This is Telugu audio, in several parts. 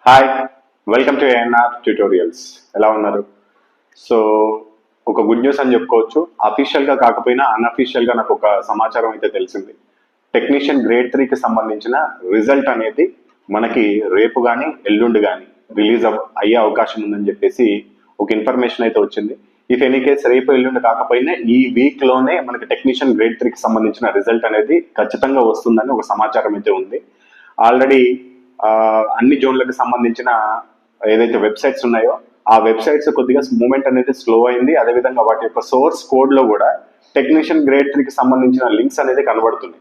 Hi, welcome to ANR tutorials. ఎలా ఉన్నారు? సో ఒక గుడ్ న్యూస్ అని చెప్పుకోవచ్చు. అఫీషియల్గా కాకపోయినా అన్అఫీషియల్గా నాకు ఒక సమాచారం అయితే తెలిసింది. టెక్నీషియన్ గ్రేడ్ 3కి సంబంధించిన రిజల్ట్ అనేది మనకి రేపు కానీ ఎల్లుండి కానీ రిలీజ్ అయ్యే అవకాశం ఉందని చెప్పేసి ఒక ఇన్ఫర్మేషన్ అయితే వచ్చింది. ఇఫ్ ఎనీ కేస్ రేపు ఎల్లుండి కాకపోయినా ఈ వీక్లోనే మనకి టెక్నీషియన్ గ్రేడ్ 3కి సంబంధించిన రిజల్ట్ అనేది ఖచ్చితంగా వస్తుందని ఒక సమాచారం అయితే ఉంది. ఆల్రెడీ అన్ని జోన్లకు సంబంధించిన ఏదైతే వెబ్సైట్స్ ఉన్నాయో ఆ వెబ్సైట్స్ కొద్దిగా మూమెంట్ అనేది స్లో అయింది. అదేవిధంగా వాటి యొక్క సోర్స్ కోడ్ లో కూడా టెక్నీషియన్ గ్రేడ్ 3కి సంబంధించిన లింక్స్ అనేది కనబడుతుంది.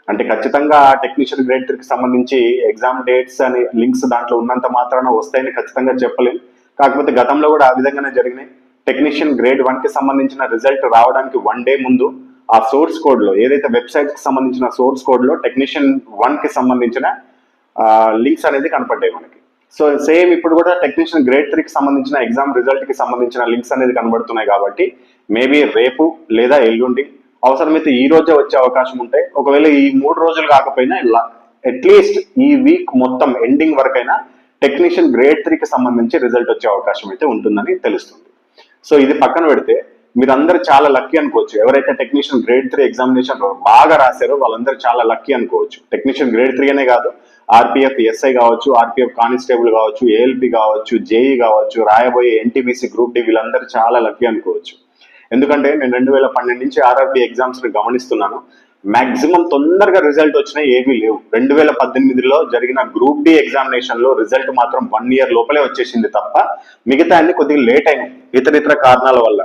అంటే ఖచ్చితంగా టెక్నీషియన్ గ్రేడ్ 3కి సంబంధించి ఎగ్జామ్ డేట్స్ అనే లింక్స్ దాంట్లో ఉన్నంత మాత్రాన వస్తాయని ఖచ్చితంగా చెప్పలేం. కాకపోతే గతంలో కూడా ఆ విధంగానే జరిగినాయి. టెక్నీషియన్ గ్రేడ్ 1కి సంబంధించిన రిజల్ట్ రావడానికి 1 డే ముందు ఆ సోర్స్ కోడ్ లో ఏదైతే వెబ్సైట్ కి సంబంధించిన సోర్స్ కోడ్ లో టెక్నీషియన్ 1కి సంబంధించిన లింక్స్ అనేది కనపడ్డాయి మనకి. సో సేమ్ ఇప్పుడు కూడా టెక్నీషియన్ గ్రేడ్ 3కి సంబంధించిన ఎగ్జామ్ రిజల్ట్ కి సంబంధించిన లింక్స్ అనేది కనబడుతున్నాయి. కాబట్టి మేబీ రేపు లేదా ఎల్లుండి, అవసరమైతే ఈ రోజే వచ్చే అవకాశం ఉంటాయి. ఒకవేళ ఈ 3 రోజులు కాకపోయినా అట్లీస్ట్ ఈ వీక్ మొత్తం ఎండింగ్ వరకైనా టెక్నీషియన్ గ్రేడ్ 3కి సంబంధించి రిజల్ట్ వచ్చే అవకాశం అయితే ఉంటుందని తెలుస్తుంది. సో ఇది పక్కన పెడితే మీరందరూ చాలా లక్కీ అనుకోవచ్చు. ఎవరైతే టెక్నీషియన్ గ్రేడ్ 3 ఎగ్జామినేషన్ బాగా రాశారో వాళ్ళందరూ చాలా లక్కీ అనుకోవచ్చు. టెక్నీషియన్ గ్రేడ్ 3 అనే కాదు, ఆర్పిఎఫ్ ఎస్ఐ కావచ్చు, ఆర్పిఎఫ్ కానిస్టేబుల్ కావచ్చు, ఏఎల్పి కావచ్చు, జేఈ కావచ్చు, రాయబోయే ఎన్టీబీసీ గ్రూప్ డి, వీళ్ళందరూ చాలా లక్కీ అనుకోవచ్చు. ఎందుకంటే నేను 2012 నుంచి ఆర్ఆర్బి ఎగ్జామ్స్ ని గమనిస్తున్నాను. మాక్సిమం తొందరగా రిజల్ట్ వచ్చినాయి ఏమీ లేవు. 2018లో జరిగిన గ్రూప్ డి ఎగ్జామినేషన్ లో రిజల్ట్ మాత్రం 1 year లోపలే వచ్చేసింది తప్ప మిగతా అన్ని కొద్దిగా లేట్ అయినాయి ఇతర కారణాల వల్ల.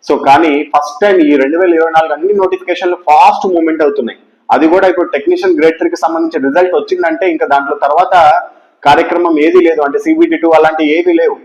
సో కానీ ఫస్ట్ టైం ఈ 2024 అన్ని నోటిఫికేషన్లు ఫాస్ట్ మూవ్మెంట్ అవుతున్నాయి. అది కూడా ఇప్పుడు టెక్నీషియన్ గ్రేడ్ 3కి సంబంధించిన రిజల్ట్ వచ్చిందంటే ఇంకా దాంట్లో తర్వాత కార్యక్రమం ఏది లేదు. అంటే సిబిటి 2 అలాంటి ఏవి లేవు.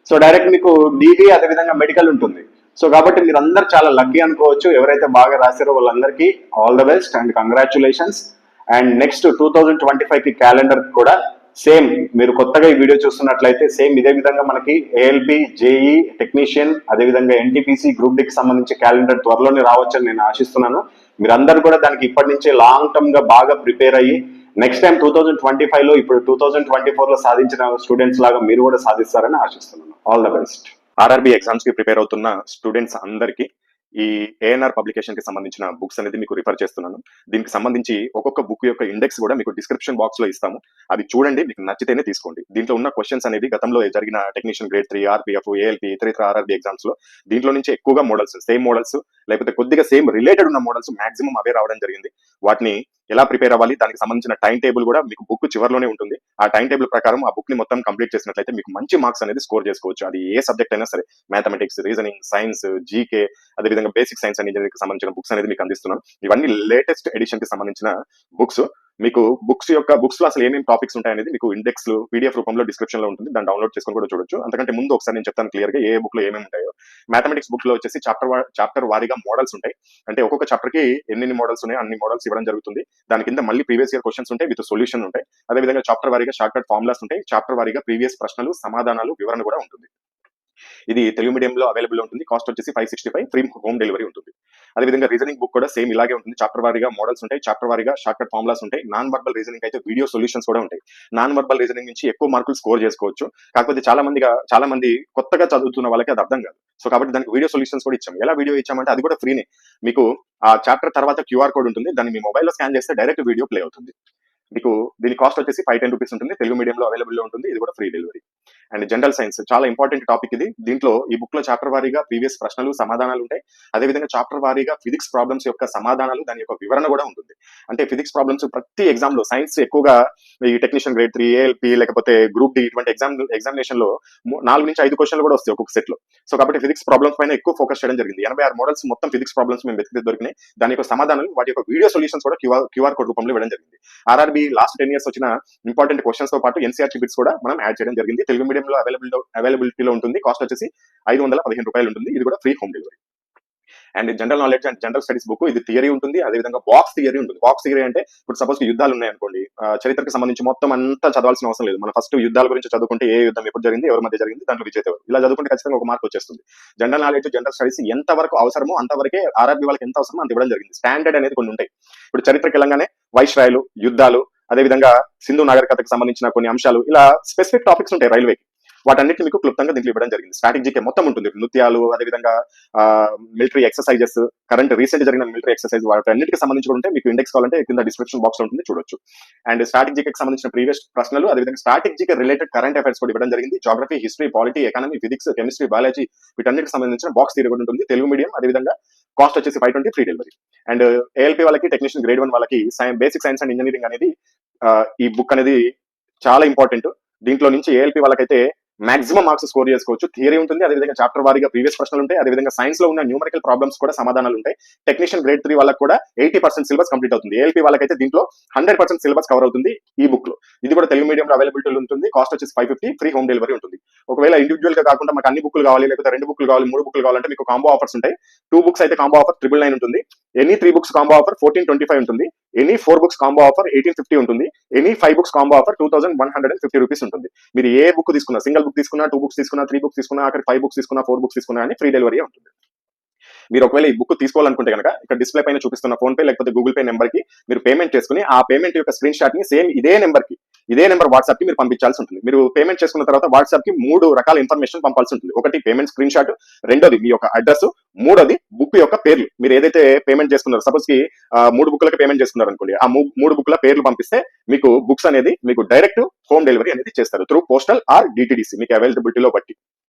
సో డైరెక్ట్ మీకు డిబి అదేవిధంగా మెడికల్ ఉంటుంది. సో కాబట్టి మీరు అందరు చాలా లక్కీ అనుకోవచ్చు. ఎవరైతే బాగా రాశారో వాళ్ళందరికీ all the best and congratulations. And next 2025కి క్యాలెండర్ కూడా సేమ్ మీరు కొత్తగా ఈ వీడియో చూస్తున్నట్లయితే సేమ్ ఇదే విధంగా మనకి ఏఎల్పి, జేఈ, టెక్నీషియన్, అదేవిధంగా ఎన్టీపీసీ గ్రూప్ డికి సంబంధించి క్యాలెండర్ త్వరలోనే రావచ్చని నేను ఆశిస్తున్నాను. మీరందరూ కూడా దానికి ఇప్పటి నుంచే లాంగ్ టర్మ్ గా బాగా ప్రిపేర్ అయ్యి నెక్స్ట్ టైం 2025లో ఇప్పుడు 2024లో సాధించిన స్టూడెంట్స్ లాగా మీరు కూడా సాధిస్తారని ఆశిస్తున్నాను. All the best. RRB exams కి ప్రిపేర్ అవుతున్న స్టూడెంట్స్ అందరికీ ఈ ఏఎన్ఆర్ పబ్లికేషన్ కి సంబంధించిన బుక్స్ అనేది మీకు రిఫర్ చేస్తున్నాను. దీనికి సంబంధించి ఒక్కొక్క బుక్ యొక్క ఇండెక్స్ కూడా మీకు డిస్క్రిప్షన్ బాక్స్ లో ఇస్తాము. అది చూడండి, మీకు నచ్చితేనే తీసుకోండి. దీంట్లో ఉన్న క్వశ్చన్స్ అనేవి గతంలో జరిగిన టెక్నీషియన్ గ్రేడ్ 3, ఆర్పిఎఫ్, ఏఎల్పి, ఇతర ఆర్ఆర్బి ఎగ్జామ్స్ లో దీంట్లో నుంచి ఎక్కువగా మోడల్స్, సేమ్ మోడల్స్ లేకపోతే కొద్దిగా సేమ్ రిలేటెడ్ ఉన్న మోడల్స్ మాక్సిమం అవే రావడం జరిగింది. వాటిని ఎలా ప్రిపేర్ అవ్వాలి, దానికి సంబంధించిన టైం టేబుల్ కూడా మీకు బుక్ చివరిలోనే ఉంటుంది. ఆ టైం టేబుల్ ప్రకారం ఆ బుక్ ని మొత్తం కంప్లీట్ చేసినట్లయితే మీకు మంచి మార్క్స్ అనేది స్కోర్ చేసుకోవచ్చు. అది ఏ సబ్జెక్ట్ అయినా సరే, మ్యాథమెటిక్స్, రీజనింగ్, సైన్స్, జీకే, అదేవిధంగా బేసిక్ సైన్స్ అండ్ ఇంజనీరింగ్ కి సంబంధించిన బుక్స్ అనేది మీకు అందిస్తున్నాం. ఇవన్నీ లేటెస్ట్ ఎడిషన్ కి సంబంధించిన బుక్స్. మీకు బుక్స్ లో అసలు ఏమేమి టాపిక్స్ ఉంటాయనేది మీకు ఇండెక్స్ పీడిఎఫ్ రూపంలో డిస్క్రిప్షన్ లో ఉంటుంది. దాన్ని డౌన్లోడ్ చేసుకొని కూడా చూడొచ్చు. అంతకంటే ముందు ఒకసారి నేను చెప్తాను క్లియర్ గా ఏ బుక్ లో ఏమేమి ఉంటాయో. మ్యాథమెటిక్స్ బుక్ లో వచ్చేసి చాప్టర్ వారీగా మోడల్స్ ఉంటాయి. అంటే ఒక్కొక్క చాప్టర్ కి ఎన్ని మోడల్స్ ఉన్నాయో అన్ని మోడల్స్ ఇవ్వడం జరుగుతుంది. దాని కింద మళ్ళీ ప్రీవియస్ ఇయర్ క్వశ్చన్స్ ఉంటాయి, విత్ సొల్యూషన్ ఉంటాయి. అదేవిధంగా చాప్టర్ వారీగా షార్ట్ కట్ ఫార్ములాస్ ఉంటాయి. చాప్టర్ వారీగా ప్రీవియస్ ప్రశ్నలు, సమాధానాలు, వివరణ కూడా ఉంటుంది. ఇది తెలుగు మీడియంలో అవైలబుల్ ఉంటుంది. కాస్ట్ వచ్చేసి 565, ఫ్రీ హోమ్ డెలివరీ ఉంటుంది. అదేవిధంగా రీజనింగ్ బుక్ కూడా సేమ్ ఇలాగే ఉంటుంది. చాప్టర్ వారీగా మోడల్స్ ఉంటాయి, చాప్టర్ వారీగా షార్ట్ కట్ ఫార్ములాస్ ఉంటాయి. నాన్ వర్బల్ రీజనింగ్ అయితే వీడియో సొల్యూషన్స్ కూడా ఉంటాయి. నాన్ వర్బల్ రీజనింగ్ నుంచి ఎక్కువ మార్కులు స్కోర్ చేసుకోవచ్చు. కాకపోతే చాలా మంది కొత్తగా చదువుతున్న వాళ్ళకి అది అర్థం కాదు. సో కాబట్టి దానికి వీడియో సొల్యూషన్స్ కూడా ఇచ్చాము. ఎలా వీడియో ఇచ్చామంటే అది కూడా ఫ్రీనే. మీకు ఆ చాప్టర్ తర్వాత క్యూఆర్ కోడ్ ఉంటుంది. దాన్ని మీ మొబైల్లో స్కాన్ చేస్తే డైరెక్ట్ వీడియో ప్లే అవుతుంది. మీకు దీని కాస్ట్ వచ్చేసి 510 రూపీస్ ఉంటుంది. తెలుగు మీడియంలో అవైలబుల్ లో ఉంటుంది. ఇది కూడా free delivery. And general science చాలా ఇంపార్టెంట్ టాపిక్ ఇది. దీంట్లో ఈ బుక్ లో చాప్టర్ వారీగా ప్రీవియస్ ప్రశ్నలు, సమాధానాలు ఉంటాయి. అదేవిధంగా చాప్టర్ వారీగా ఫిజిక్స్ ప్రాబ్లమ్స్ యొక్క సమాధానాలు, దాని యొక్క వివరణ కూడా ఉంటుంది. అంటే ఫిజిక్స్ ప్రాబ్లమ్స్ ప్రతి ఎగ్జామ్ లో, సైన్స్ ఎక్కువగా ఈ టెక్నీషియన్ గ్రేడ్ 3, ఏఎల్పి లేకపోతే గ్రూప్ డి ఇటువంటి ఎగ్జామినేషన్ లో 4 నుంచి 5 క్వశ్చన్లు కూడా వస్తాయి ఒక్కొక్క సెట్ లో. సో కాబట్టి ఫిజిక్స్ ప్రాబ్లమ్స్ పైన ఎక్కువ ఫోకస్ చేయడం జరిగింది. 86 మోడల్స్ మొత్తం ఫిజిక్స్ ప్రాబ్లమ్స్ మేము వెతికి దొరికినాయి. దాని యొక్క సమాధానాలు, వాటి యొక్క వీడియో సొల్యూషన్స్ కూడా క్యూఆర్ కోడ్ రూపంలో ఇవ్వడం జరిగింది. ఆర్ఆర్బి లాస్ట్ 10 years వచ్చిన ఇంపార్టెంట్ క్వశ్చన్స్ తో పాటు ఎన్సీఆర్టీ బిట్స్ కూడా మనం యాడ్ చేయడం జరిగింది. తెలుగు మీడియంలో అవైలబిలిటీలో ఉంటుంది. కాస్ట్ వచ్చేసి 515 రూపాయలు ఉంటుంది. ఇది కూడా free home delivery. And general knowledge and general studies book ఇది థియరీ ఉంటుంది. అదేవిధంగా బాక్స్ థియరీ ఉంటుంది. బాక్స్ థియరీ అంటే ఇప్పుడు సపోజ్ యుద్ధాలు ఉన్నాయనుకోండి, చరిత్రకు సంబంధించి మొత్తం అంతా చదవాల్సిన అవసరం లేదు. మనం ఫస్ట్ యుద్ధాల గురించి చదువుకుంటే ఏ యుద్ధం ఎప్పుడు జరిగింది, ఎవరి మధ్య జరిగింది, దాంట్లో విజేత ఎవరు, ఇలా చదువుకుంటే ఖచ్చితంగా ఒక మార్క్ వచ్చేస్తుంది. జనరల్ నాలెడ్జ్, జనరల్ స్టడీస్ ఎంత వరకు అవసరమో అంతవరకే ఆర్ఆర్బీ వాళ్ళకి ఎంత అవసరమో అంత ఇవ్వడం జరిగింది. స్టాండర్డ్ అనేది కొన్ని ఉంటాయి. ఇప్పుడు చరిత్రకి వెళ్ళంగానే వైస్రాయలు, యుద్ధాలు, అదేవిధంగా సింధు నాగరికతకు సంబంధించిన కొన్ని అంశాలు, ఇలా స్పెసిఫిక్ టాపిక్స్ ఉంటాయి రైల్వేకి. వాటన్నిటిని మీకు క్లుప్తంగా దీంట్లో ఇవ్వడం జరిగింది. స్ట్రాటజీకే మొత్తం ఉంటుంది, నృత్యాలు, అదేవిధంగా మిలిటరీ ఎక్సర్సైజెస్, కరెంట్ రీసెంట్ జరిగిన మిలిటరీ ఎక్సర్సైజ్, వాటన్నిటికి సంబంధించి ఉంటే మీకు ఇండెక్స్ కావాలంటే కింద డిస్క్రిప్షన్ బాక్స్ లో ఉంటుంది, చూడొచ్చు. అండ్ స్ట్రాటజీకి సంబంధించిన ప్రీవియస్ ప్రశ్నలు, అదేవిధంగా స్ట్రాటజీకి రిలేటెడ్ కరెంట్ అఫైర్స్ కూడా ఇవ్వడం జరిగింది. Geography, history, polity, economy, physics, chemistry, biology, వీటన్నిటికి సంబంధించిన బాక్స్ థియరీ కూడా ఉంటుంది, తెలుగు మీడియం. అదేవిధంగా కాస్ట్ వచ్చేసి 520, ఫ్రీ డెలివరీ. అండ్ ఏఎల్పీ వాళ్ళకి, టెక్నీషియన్ గ్రేడ్ 1 వాళ్ళకి బేసిక్ సైన్స్ అండ్ ఇంజనీరింగ్ అనేది ఈ బుక్ అనేది చాలా ఇంపార్టెంట్. దీంట్లో నుంచి ఏఎల్పీ వాళ్ళకైతే మాక్సిమం మార్క్స్ స్కోర్ చేసుకోవచ్చు. థియరీ ఉంటుంది, అదేవిధంగా చాప్టర్ వారీగా ప్రీవియస్ ప్రశ్నలు ఉంటాయి, అదేవిధంగా సైన్స్ లో ఉన్న న్యూమరికల్ ప్రాబ్లమ్స్ కూడా సమాధానాలు ఉంటాయి. టెక్నీషియన్ గ్రేడ్ 3 వాళ్ళకి కూడా 80% సిలబస్ కంప్లీట్ అవుతుంది. ఏఎల్పీ వాళ్ళకైతే దీంట్లో 100% సిలబస్ కవర్ అవుతుంది ఈ బుక్ లో. ఇది కూడా తెలుగు మీడియంలో అవైలబిలిటీ ఉంటుంది. కాస్ట్ వచ్చేసి 550, ఫ్రీ హోమ్ డెలివరీ ఉంటుంది. ఒకవేళ ఇండివిజువల్ గా కాకుండా మాకు అన్ని బుక్లు కావాలి, లేకపోతే 2 బుక్లు కావాలి, 3 బుక్లు కావాలంటే మీకు కాంబో ఆఫర్స్ ఉంటాయి. 2 బుక్స్ అయితే కాంబో ఆఫర్ 999 ఉంటుంది. ఎనీ 3 బుక్స్ కాంబో ఆఫర్ 1425 ఉంటుంది. ఎనీ 4 బుక్స్ కాంబో ఆఫర్ 1850 ఉంటుంది. Any 5 books combo offer 2150 rupees ఉంటుంది. మీరు ఏ బుక్ తీసుకున్నా, సింగిల్ బుక్ తీసుకున్నా, 2 బుక్స్ తీసుకున్నా, 3 బుక్స్ తీసుకున్నా, అక్కడ 5 బుక్స్ తీసుకున్నా, 4 బుక్స్ తీసుకున్నా అని ఫ్రీ డెలివరీ ఉంటుంది. మీరు ఒకవేళ ఈ బుక్ తీసుకోవాలనుకుంటే కనుక ఇక్కడ డిస్ప్లే పైన చూపిస్తున్న ఫోన్ పే లేకపోతే గూగుల్ పే నెంబర్ కి మీరు పేమెంట్ చేసుకుని, ఆ పేమెంట్ యొక్క స్క్రీన్ షాట్ ని సేమ్ ఇదే నెంబర్ వాట్సాప్ కి మీరు పంపించాల్సి ఉంటుంది. మీరు పేమెంట్ చేసుకున్న తర్వాత వాట్సాప్ కి 3 రకాల ఇన్ఫర్మేషన్ పంపాల్సి ఉంటుంది. ఒకటి పేమెంట్ స్క్రీన్ షాట్, రెండోది మీ యొక్క అడ్రస్, మూడోది బుక్ యొక్క పేర్లు. మీరు ఏదైతే పేమెంట్ చేసుకున్నారో, సపోజ్ కి 3 బుక్లకి పేమెంట్ చేసుకున్నారు అనుకోండి, ఆ 3 బుక్ల పేర్లు పంపిస్తే మీకు బుక్స్ అనేది మీకు డైరెక్ట్ హోమ్ డెలివరీ అనేది చేస్తారు త్రూ పోస్టల్ ఆర్ డిటిడిసి, మీకు అవైలబిలిటీలో బట్టి.